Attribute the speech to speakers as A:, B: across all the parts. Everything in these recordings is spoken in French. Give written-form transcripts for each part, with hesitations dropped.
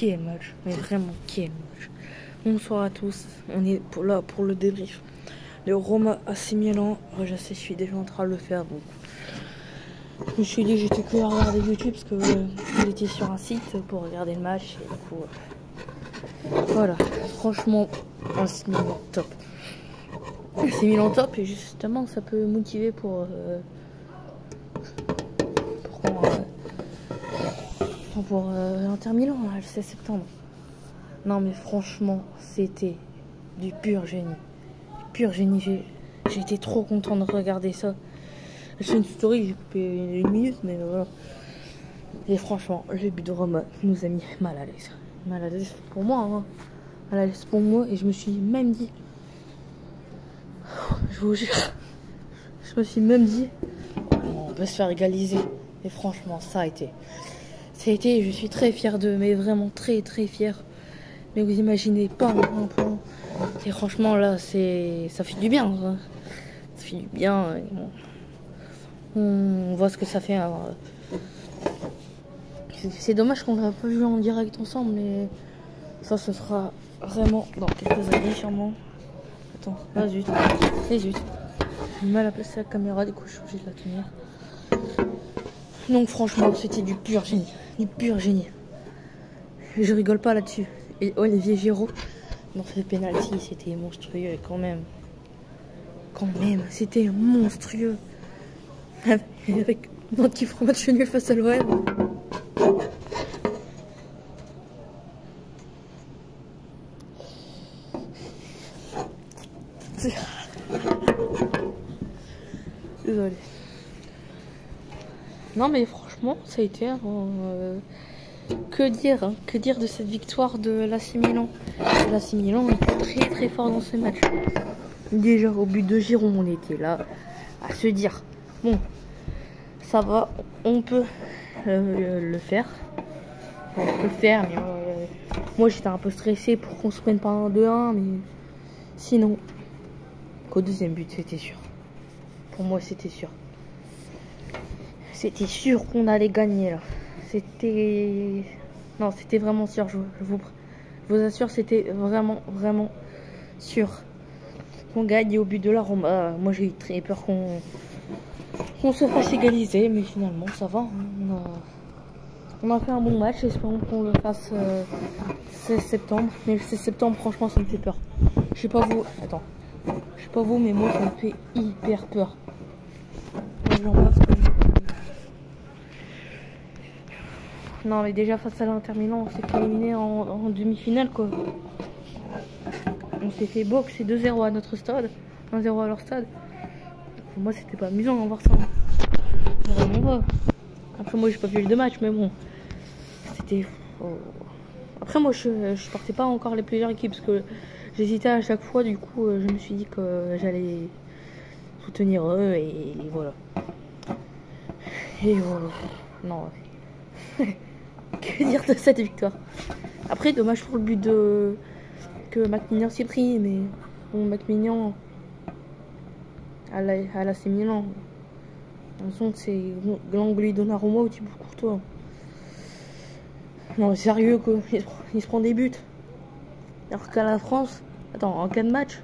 A: quel match, mais vraiment quel match. Bonsoir à tous, on est là pour le débrief de Roma AC Milan. Je sais, je suis déjà en train de le faire, donc je me suis dit j'étais que à regarder YouTube parce que j'étais sur un site pour regarder le match et du coup voilà, franchement AC Milan top. AC Milan top et justement ça peut motiver pour Inter Milan le 16 septembre. Non mais franchement c'était du pur génie. Pur génie, j'étais trop content de regarder ça. C'est une story, j'ai coupé une minute, mais voilà. Et franchement, le but de Roma nous a mis mal à l'aise. Mal à l'aise pour moi, hein. Mal à l'aise pour moi, et je me suis même dit, je vous jure, je me suis même dit, on peut se faire égaliser. Et franchement, ça a été, je suis très fière d'eux, mais vraiment très très fière. Mais vous imaginez pas un peu. Et franchement là, ça fait du bien. Hein. Ça fait du bien. On voit ce que ça fait. Hein. C'est dommage qu'on l'a pas vu en direct ensemble, mais ça ce sera vraiment dans quelques années sûrement. Attends, ah zut, et zut. J'ai mal à placer la caméra, du coup je suis obligée de la tenir. Donc franchement, c'était du pur génie. Du pur génie. Je rigole pas là-dessus. Et Olivier Giroud, dans ce penalty, c'était monstrueux quand même. Quand même, c'était monstrueux. Avec notre qui fera match nul face à l'OM. Désolé. Non mais franchement, ça a été que dire de cette victoire de l'AC Milan. L'AC Milan était très très fort dans ce match. Déjà au but de Giroud, on était là à se dire bon, ça va, on peut le faire. On peut le faire, mais moi j'étais un peu stressé pour qu'on se prenne pas un 2-1, mais sinon, qu'au deuxième but, c'était sûr. Pour moi, c'était sûr. C'était sûr qu'on allait gagner là. C'était vraiment sûr. Je vous assure, c'était vraiment sûr qu'on gagne au but de la Roma. Moi, j'ai eu très peur qu'on se fasse égaliser, mais finalement, ça va. On a fait un bon match. Espérons qu'on le fasse 16 septembre. Mais le 16 septembre, franchement, ça me fait peur. Je sais pas vous. Attends. Je sais pas vous, mais moi, ça me fait hyper peur. Non mais déjà face à l'Inter Milan, on s'est fait éliminer en demi-finale quoi. On s'est fait boxer 2-0 à notre stade, 1-0 à leur stade. Pour moi c'était pas amusant à voir ça. Vraiment pas. Après moi j'ai pas vu les deux matchs mais bon. C'était... Après moi je partais pas encore les plusieurs équipes parce que j'hésitais à chaque fois, du coup je me suis dit que j'allais soutenir eux et voilà. Et voilà. Non. Que dire de cette victoire? Après, dommage pour le but que McMignan s'est pris, mais bon, McMignan à l'AC Milan. De toute façon, c'est Ganguly, Donnarumma ou Thibaut Courtois. Non, sérieux quoi, il se prend des buts. Alors qu'à la France, attends, en 4 matchs,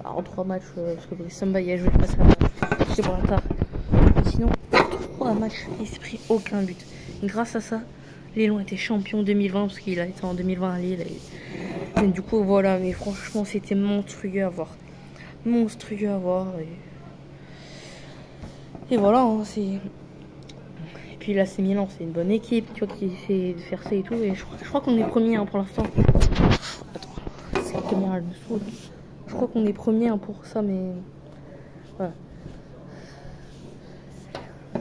A: alors en 3 matchs, parce que Samba y a joué face à Gibraltar. Sinon, 3 matchs, il s'est pris aucun but. Et grâce à ça, Lyon était champion 2020 parce qu'il a été en 2020 à Lille. Et du coup, voilà, mais franchement, c'était monstrueux à voir. Monstrueux à voir. Et voilà, hein, c'est. Et puis là, c'est Milan, c'est une bonne équipe, tu vois, qui essaie de faire ça et tout. Et je crois qu'on est premier hein, pour l'instant. Attends, cette caméra, elle me saoule. Je crois qu'on est premier hein, pour ça, mais. Voilà.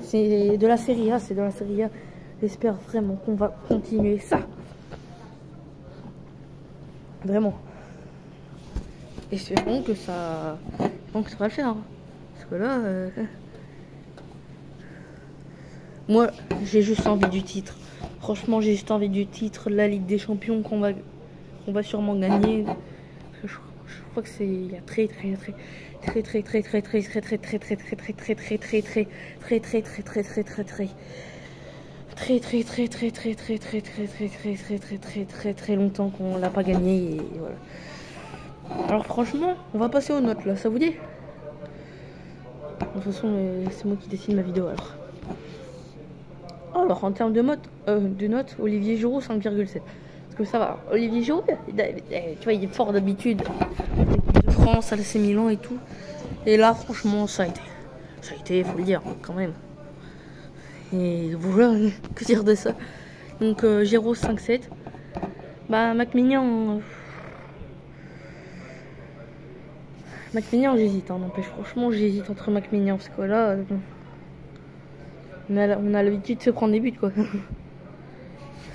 A: C'est de la Serie A, c'est de la Serie A. J'espère vraiment qu'on va continuer ça. Vraiment. Espérons que ça va le faire. Hein. Parce que là... Moi, j'ai juste envie du titre. Franchement, j'ai juste envie du titre. La Ligue des Champions qu'on va sûrement gagner. Je crois que c'est... Il y a très très longtemps qu'on l'a pas gagné et voilà. Alors franchement, on va passer aux notes là, ça vous dit? De toute façon, c'est moi qui décide ma vidéo alors. Alors en termes de notes, Olivier Giroud 5,7. Parce que ça va, Olivier Giroud, tu vois, il est fort d'habitude. L'équipe de France, à l'AC Milan et tout. Et là, franchement, ça a été, faut le dire, quand même. Et voilà, que dire de ça. Donc Giroud 5,7. Bah Macmillan, j'hésite, hein, n'empêche, franchement j'hésite entre Macmillan parce que là on a l'habitude de se prendre des buts quoi.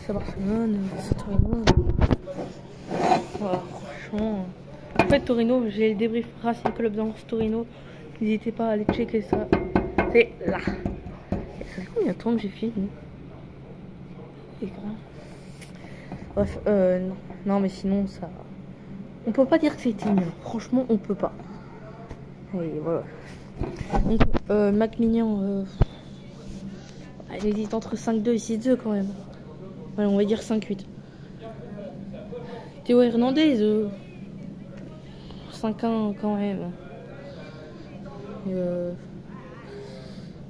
A: C'est Barcelone, c'est Torino. Voilà, franchement. En fait Torino, j'ai le débrief Racing Club dans Torino. N'hésitez pas à aller checker ça. C'est là. Ça fait combien de temps que j'ai fini? Bref, non mais sinon ça. On peut pas dire que c'était nul. Franchement, on peut pas. Et voilà. Donc, Macmillan, j'hésite entre 5-2 et 6-2 quand même. Ouais, on va dire 5-8. Théo Hernandez, 5-1 quand même.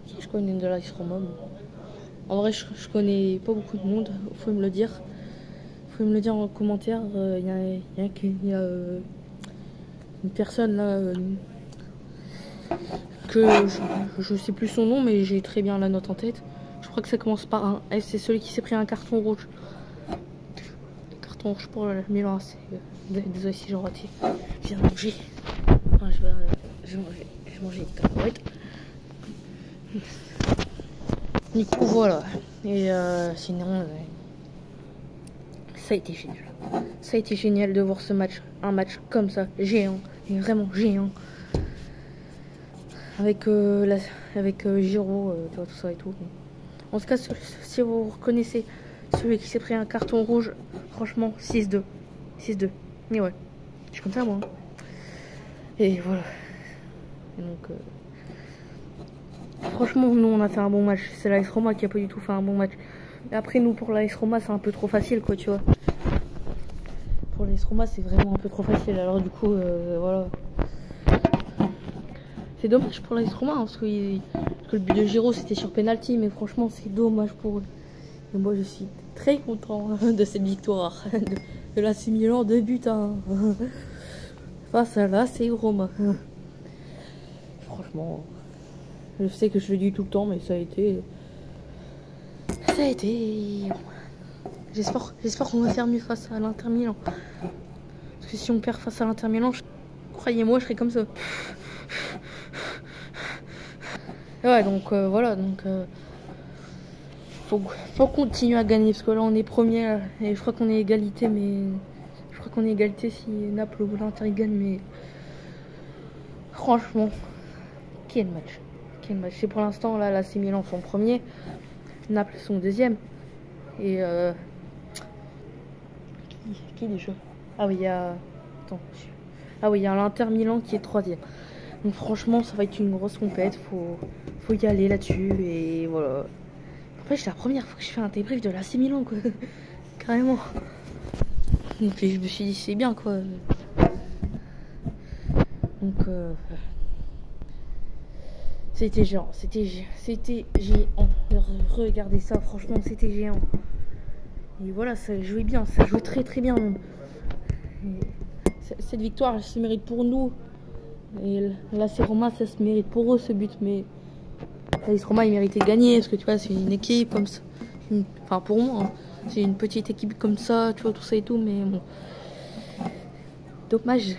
A: Qui je connais de l'AS Roma. En vrai, je connais pas beaucoup de monde. Faut me le dire. Faut me le dire en commentaire. Il y a une personne là que je sais plus son nom, mais j'ai très bien la note en tête. Je crois que ça commence par un S. C'est celui qui s'est pris un carton rouge. Carton rouge pour le Milan. Désolé si j'ai raté. Je viens de manger. Enfin, je vais manger des cacahuètes. Du coup voilà. Et sinon. Ça a été génial. Ça a été génial de voir ce match. Un match comme ça, géant. Et vraiment géant. Avec Giroud, tu vois, tout ça et tout. En tout cas, si vous reconnaissez celui qui s'est pris un carton rouge, franchement, 6-2. 6-2. Mais ouais. Je suis comme ça, moi. Et voilà. Et donc, franchement, nous, on a fait un bon match. C'est l'AS Roma qui a pas du tout fait un bon match. Mais après, nous, pour l'AS Roma, c'est un peu trop facile, quoi, tu vois. Pour l'AS Roma, c'est vraiment un peu trop facile. Alors, du coup, voilà. C'est dommage pour l'AS Roma, hein, parce que le but de Giroud, c'était sur penalty. Mais franchement, c'est dommage pour eux. Et moi, je suis très content de cette victoire. De l'AC Milan, 2 buts face à l'AS Roma. Franchement, je sais que je le dis tout le temps, mais ça a été... J'espère qu'on va faire mieux face à l'Inter Milan. Parce que si on perd face à l'Inter Milan, croyez-moi, je serai comme ça. Et ouais, donc voilà, donc faut continuer à gagner parce que là on est premier et je crois qu'on est égalité, mais je crois qu'on est égalité si Naples ou l'Inter gagne, mais franchement, quel match. Et pour l'instant là, l'AC Milan sont premier. Naples sont deuxième. Et qui déjà? Ah oui, il y a... Attends. Ah oui, il y a l'Inter Milan qui est troisième. Donc franchement, ça va être une grosse compète. Faut y aller là-dessus. Et voilà. En fait, c'est la première fois que je fais un débrief de l'AC Milan, quoi. Carrément. Et puis je me suis dit, c'est bien, quoi. Donc... c'était géant, c'était géant. Regardez ça, franchement, c'était géant. Et voilà, ça jouait bien, ça jouait très très bien. Cette victoire, elle se mérite pour nous. Et l'AC Roma, ça se mérite pour eux ce but. Mais l'AS Roma, il méritait de gagner. Parce que tu vois, c'est une équipe comme ça. Enfin, pour moi, hein, c'est une petite équipe comme ça, tu vois, tout ça et tout. Mais bon, dommage.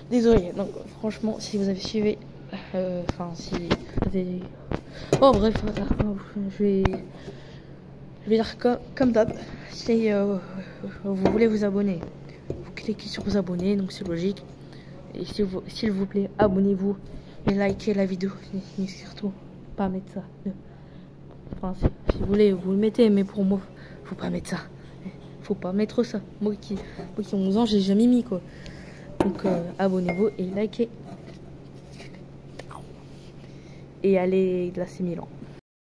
A: Désolé, donc franchement, si vous avez suivi, enfin si vous avez... Oh bref, je vais dire comme d'hab, si vous voulez vous abonner, vous cliquez sur vous abonner, donc c'est logique. Et s'il vous plaît, abonnez-vous et likez la vidéo, et surtout pas mettre ça. Enfin, si vous voulez, vous le mettez, mais pour moi, faut pas mettre ça. Faut pas mettre ça. Moi qui ai 11 ans, j'ai jamais mis, quoi. Donc abonnez-vous et likez. et allez l'AC Milan.